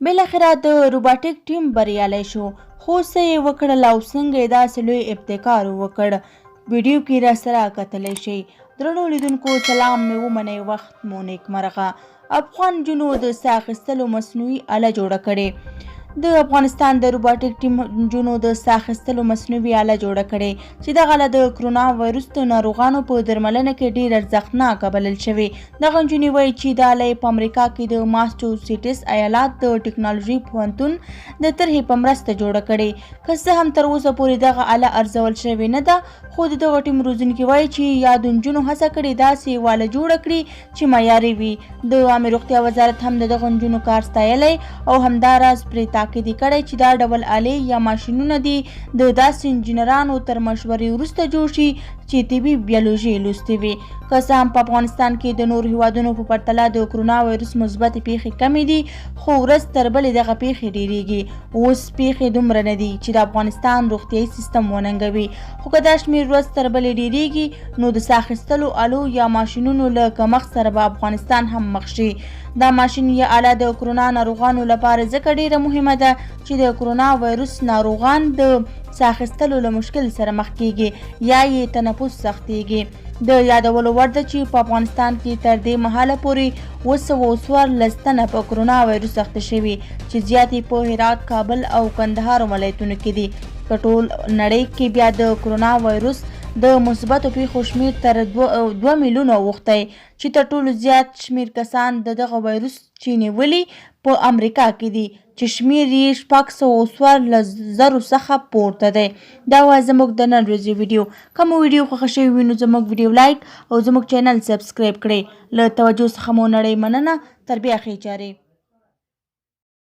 بالاخره د روباټیک ټیم بریالی شو، خو څه یې وکړل او څنګه یې داسې لوی ابتکار وکړ، ویډیو کې راسره کتلی شئ. درنو لیدونکو سلام، مې ومنئ، وخت مو نیکمرغه. افغان نجونو د ساه اخیستلو مصنوعي آله جوړه کړې. د افغانستان د روباټیک ټیم نجونو د ساه اخیستلو مصنوعي آله جوړه کړې چې دغه آله د کرونا وایروس د ناروغانو په درملنه کې ډېر ارزښتناکه بلل شوې. دغه نجونې وایي چې دا آله په امریکا کې د ماسچوسیټس ایالات د ټیکنالوژي پوهنتون د طرحې په مرسته جوړه کړې. که څه هم تر اوسه پورې دغه آله ارزول شوې نه ده، خو د دغه ټیم روزونکي وایي چې یادو نجونو هڅه کړې داسې یوه آله جوړه کړي چې معیاري وي. د عامې روغتیا وزارت هم د دغه نجونو کار ستایلی او همداراز پرې تاکید کړی چې دا ډول آلې یا ماشینونه دي د داسې انجینرانو تر مشورې وروسته جوړ شي چې طبي بیولوژي لوستي وي. که څه هم په افغانستان کې د نورو هیوادونو په پرتله د کرونا وایروس مثبتې پیښې کمې دي، خو ورځ تر بلې دغه پیښې ډېرېږي. اوس پیښې دومره نه دي چې د افغانستان روغتیایي سیستم وننګوي، خو که دا شمېر ورځ تر بلې ډېرېږي نو د ساه اخیستلو آلو یا ماشینونو له کمښت سره به افغانستان هم مخ شي. دا ماشین یا آله د کرونا ناروغانو لپاره ځکه ډېره مهمه ده چې د کرونا وایروس ناروغان د ساه اخیستلو له مشکل سره مخ کیږي یا یې تنفس سختیږي. د یادولو وړ ده چې په افغانستان کې تر دې مهاله پورې 214 تنه په کرونا وایروس اخته شوي چې زیاتې په هرات، کابل او کندهار ولایتونو کې دي. په ټول نړۍ کې بیا د کرونا وایروس د مثبتو پیښو شمېر تر 2 میلیونه اوښتی چې تر ټولو زیات شمېر کسان د دغه وایروس چې نیولي په امریکا کې دي چې شمېر یې 614,000 څخه پورته دی. دا وه زموږ د نن ورځې ویډیو. که مو ویډیو خوښه شوې وي نو زموږ ویډیو لایک او زموږ چینل سبسکرایب کړئ. له توجه څخه مو نړۍ مننه. تر بیا ښې چارې.